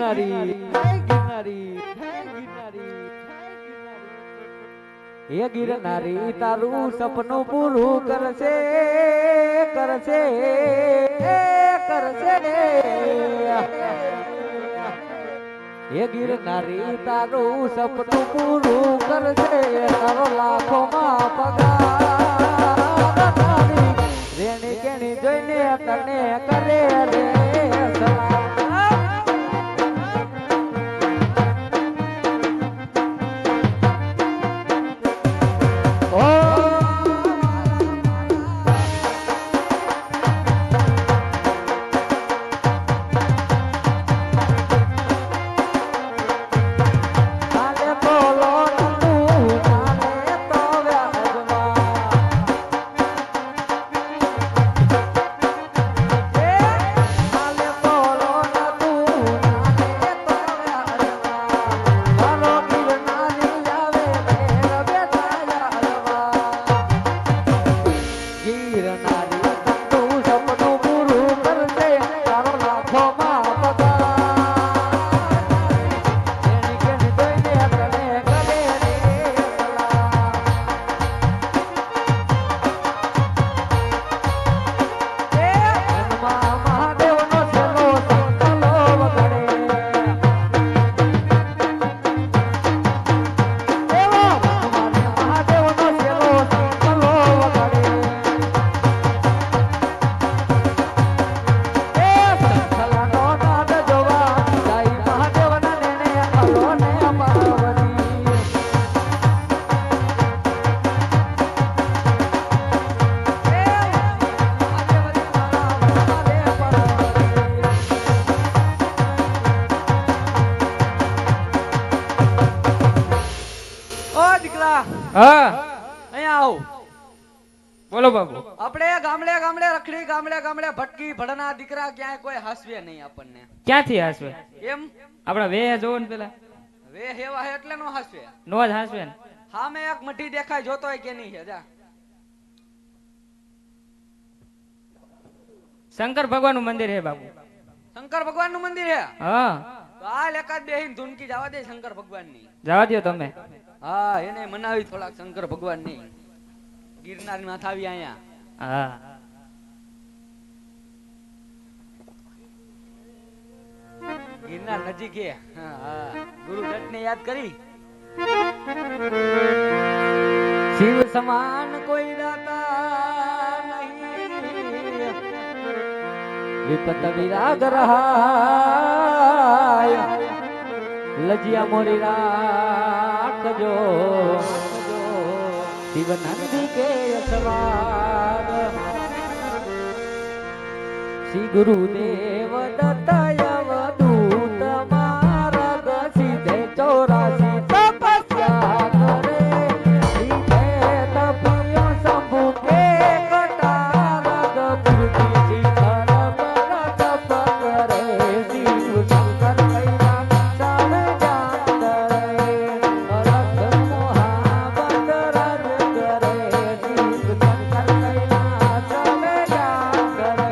ગિરનારી હે ગિરનારી તારું સપનું પૂરું કરશે કરશે કરશે હે ગિરનારી તારું સપનું પૂરું કરશે તારો લાખોમાં પગાર રેણી કેણી જોઈને તને કરે રે બોલો બાબુ આપણે ગામડે ગામડે રખડી ગામડે ગામડે ભટકી ભડના દીકરા ક્યાંય કોઈ હાસવે નહીં આપણને ક્યાંથી હાસવે એમ આપડા વેહ જોવો ને પેલા વે હેવા હે એટલે નો હાસવે નો જ હાસવે ને હા મેં એક મઠી દેખાય જોતો હોય કે નહીં છે જા શંકર ભગવાન નું મંદિર હે બાબુ શંકર ભગવાન નું મંદિર હે હા તો આ એકાદ બેહીન ધૂનકી જવા દે શંકર ભગવાન ની જવા દો તમે હા એને મનાવી થોડાક શંકર ભગવાન ની ગિરનાર માં થાવી આયા હા ગિરનાર નજીક હે હા ગુરુ દત્ત ને યાદ કરી શિવ સમાન કોઈ દાતા નહીં વિપત વિરાગ રહાય લજિયા મોરી રાખજો શિવ નંદી કે સવાર શ્રી ગુરુદેવ દત્તય વદૂત માર્ગ સીધે 84 તપસ્યા કરે સીધે તપયો શંભુ કે કટારગ પૂર્તિ શિખર પર તપ કરે શિવ શંકર કૈલા સામે જાત કરે અલગ મોહાબત રાજ કરે શિવ શંકર કૈલા સામે જાત કરે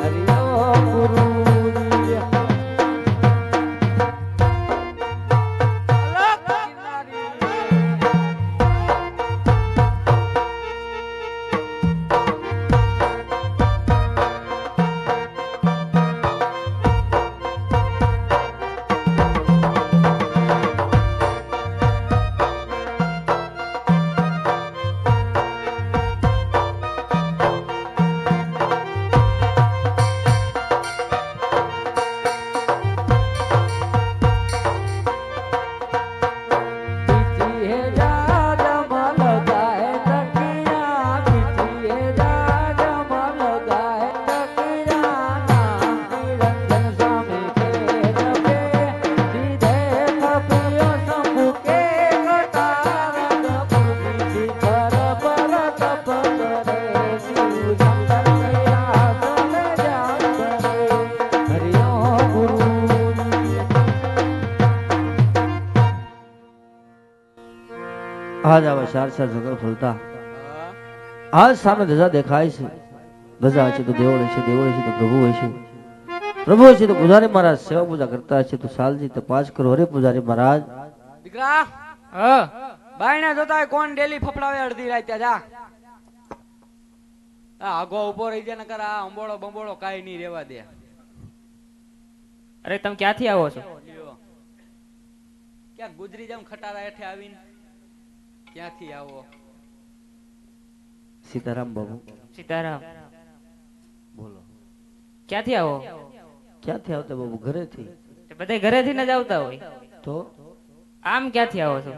હરિઓ ગુરુજી અલગ કિનારી આજ આવા ચાર ચાર જગર ફૂલતા આજ સામે ધજા દેખાય છે ધજા છે તો દેવળ છે દેવળ છે તો પ્રભુ હોય છે પ્રભુ છે તો પૂજારી મહારાજ સેવા પૂજા કરતા છે તો સાલજી તપાસ કરો. અરે પૂજારી મહારાજ, દીકરા હા બાયણે જોતા હોય કોણ ડેલી ફફડાવે અડધી રાતે જા. આ આગો ઉભો રહી જાય નકર આ અંબોળો બંબોળો કાઈ નહીં રેવા દે. અરે તમે ક્યાંથી આવો છો? લ્યો. ક્યાં ગુજરી જામ ખટારા હેઠે આવીને ક્યાંથી આવો? સીતારામ બાબુ. સીતારામ. બોલો, ક્યાંથી આવો? ક્યાંથી આવતા બાબુ? ઘરેથી. બધા ઘરેથી ન જ આવતા હોય તો આમ ક્યાંથી આવો છો?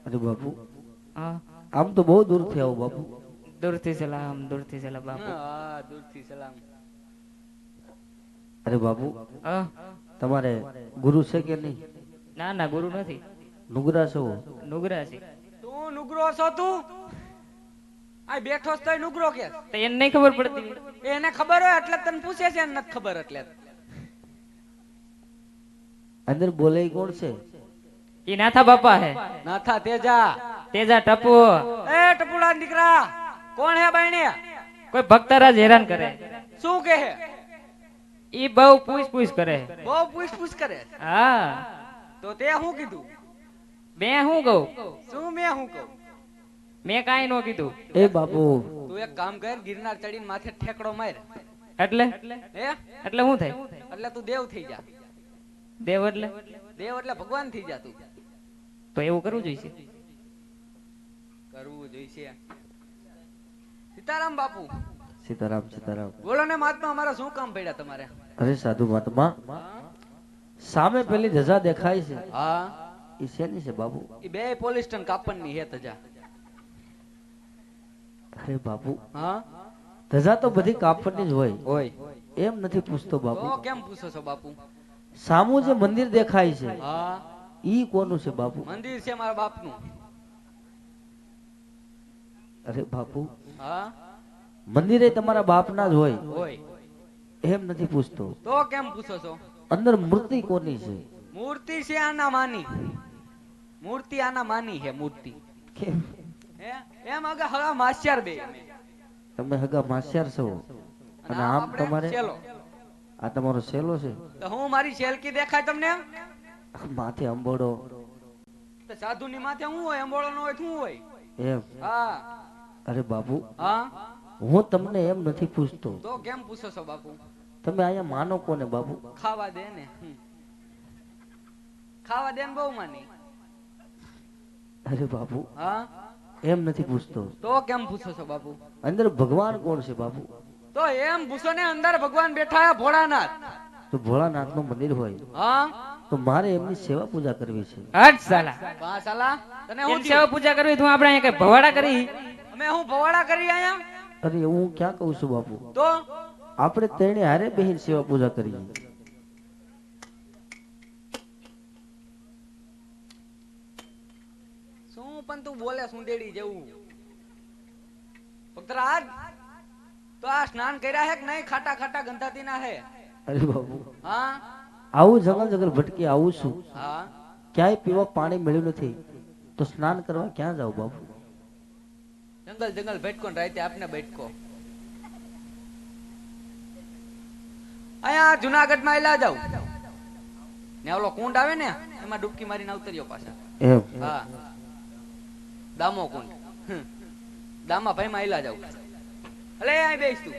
અરે બાબુ, હા આમ તો બહુ દૂરથી આવું બાબુ. દૂરથી સલામ, દૂરથી સલામ બાપુ. હા દૂરથી સલામ. અરે બાબુ, હા તમારે ગુરુ છે કે નહીં? ના ના ગુરુ નથી, નુગરા છો? નુગરા છે. તું નુગરો છો તું? આ બેઠો જ તોય નુગરો કે? તો એને નહીં ખબર પડતી? એને ખબર હોય એટલે તને પૂછે છે, એને નથી ખબર એટલે. અંદર બોલે ઈ કોણ છે? એ નાથા બાપા હે. નાથા તેજા. તેજા ટપુ. એ ટપુડા દીકરા કોણ હે બાયણે? કોઈ ભક્તરાજ હેરાન કરે. શું કહે? ઈ બહુ પૂછ કરે. બહુ પૂછ કરે. હા તો તે શું કીધું? મેં શું કહું? શું મેં શું કહું? મેં કાઈ નો કીધું. એ બાપુ, તું એક કામ કર, ગિરનાર ચડીને માથે ઠેકડો માર. એટલે હે એટલે શું થાય? એટલે તું દેવ થઈ જા. દેવ એટલે? દેવ એટલે ભગવાન થઈ જા તું. તો એવું કરવું જોઈએ. કરવું જોઈએ. સીતારામ બાપુ. સીતારામ સીતારામ. બોલો ને મહાત્મા, અમારા શું કામ પડ્યા તમારે? અરે સાધુ મહાત્મા, સામે પેલી ધજા દેખાય છે, હા ઈ શેની છે બાબુ? એ બે પોલિસ્ટન કાપડની હે તજા. અરે બાપુ, હા ધજા તો બધી કાપડની જ હોય. હોય એમ નથી પૂછતો બાપુ. તો કેમ પૂછો છો બાપુ? સામું જે મંદિર દેખાય છે હા ઈ કોનું છે બાપુ? મંદિર છે મારા બાપનું. અરે બાપુ, હા મંદિરે તમારા બાપના જ હોય. હોય એમ નથી પૂછતો. તો કેમ પૂછો છો? અંદર મૂર્તિ કોની છે? મૂર્તિ છે આના માની. મૂર્તિ આના માની છે મૂર્તિ. કેમ? હે એમ આગળ હળા માસ્યાર બે. તમે હગા માસ્યાર છો અને આમ તમારે ચેલો. આ તમારો સેલો છે? તો હું મારી શેલકી દેખાય તમને? માથે અંબોડો. તો સાધુ ની માથે હું હોય? અંબોળો નો હોય શું હોય? એમ? હા અરે બાપુ, હા હું તમને એમ નથી પૂછતો. તો કેમ પૂછો છો બાપુ? તમે અહીંયા માનો કોને બાપુ? ખાવા દે ને. ખાવા દે ને બહુ માની. અરે બાપુ, હા એમ નથી પૂછતો. તો કેમ પૂછો છો બાપુ? અંદર ભગવાન કોણ છે બાપુ? તો એમ પૂછો ને. અંદર ભગવાન બેઠા હે ભોળાનાથ. તો ભોળાનાથ નું મંદિર હોય હા તો મારે એમની સેવા પૂજા કરવી છે. હટ સાલા. પા સાલા તને હું એની સેવા પૂજા કરવી તું આપણે અહીંયા કઈ ભવાડા કરી? અમે હું ભવાડા કરી આયા? અરે હું ક્યાં કહું છું બાપુ, તો આપણે તેણે હારે બેહીને સેવા પૂજા કરીએ. શું પણ તું બોલે સુંદેડી જેવું? ભક્તરાજ તો આ સ્નાન કર્યા હે કે નહીં? ખાટા ખાટા ગંધાતી ના હે? અરે બાપુ, હા આવું જંગલ જંગલ ભટકી આવું છું, હા ક્યાંય પીવા પાણી મળ્યું નથી તો સ્નાન કરવા ક્યાં જાવ બાપુ? જંગલ જંગલ ભટકો ને રાતે આપને ભટકો. અહીંયા જુનાગઢ માં એલા જાવ ને ઓલો કુંડ આવે ને એમાં ડૂબકી મારીને ઉતર્યો પાછા. એમ? હા દામો કુંડ. દામા ભાઈ માં એલા જાવ. અલે અહીં બેસ તું.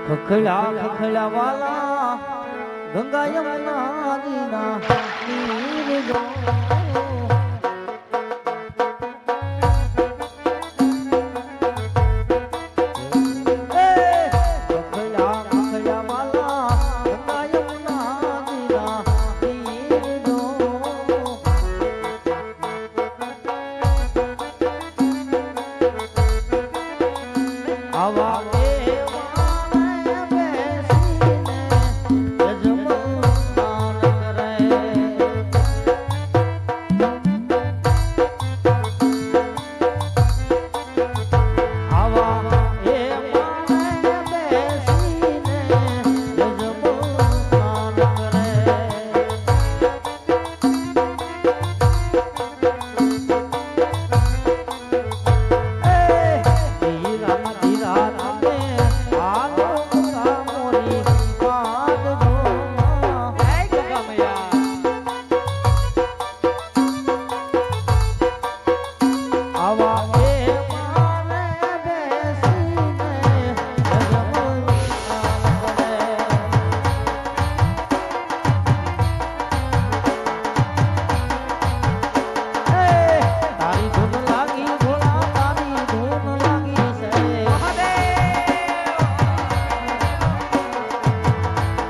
ખખડા ખખડા વાલા ગંગા યમુના નીના નીર જો.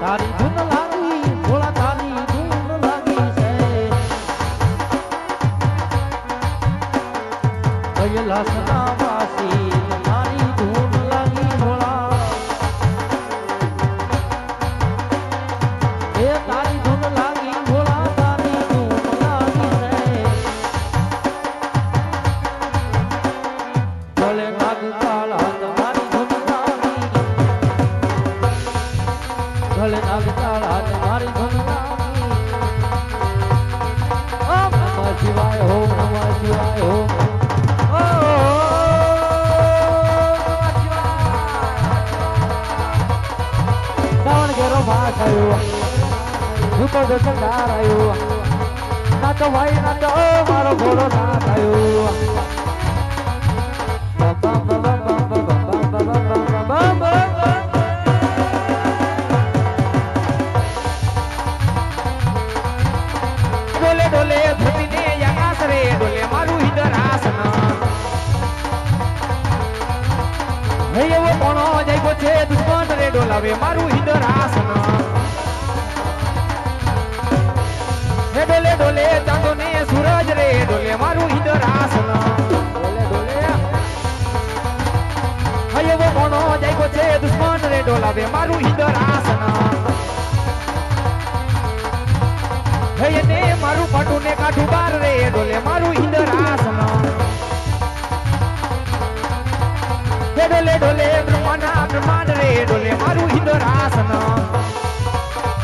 તારી ધૂન લાગી ભોળા તારી ધૂન લાગી છે કૈલાસના વાસી તારી ધૂન લાગી ભોળા એ તારી ધૂન લાગી ભોળા તારી ધૂન લાગી છે ભલે નાગ કાળા તમારી ધૂન લાગી ભલે નાગ કાળા તમારી ધૂન લાગી ઓમ નમઃ શિવાય ઓમ નમઃ શિવાય ઓમ શ્રાવણ ઘેરો ભાસ આવ્યો ઝુકો દર્શનદાર આવ્યો નાચો ભાઈ નાચો મારો ઘોડો નાચ આવ્યો ડોલે ડોલે ધરતીને યાકાશ રે ડોલે મારું હિદર આસન હે એવો કોણો જાગ્યો છે દુશ્મન રે ડોલાવે મારું હિદર આસન હે ડોલે ડોલે ચાંદો ને સૂરજ રે ડોલે મારું હિદર આસન ડોલે ડોલે હે એવો કોણો જાગ્યો છે દુશ્મન રે ડોલાવે મારું હિદર આસન હે એને મારું પાટું ને કાઠું બાર રે ડોલે મારું હિદર આસન હે ડોલે ડોલે બ્રહ્માના બ્રહ્માંડ રે ડોલે મારું હિદર આસન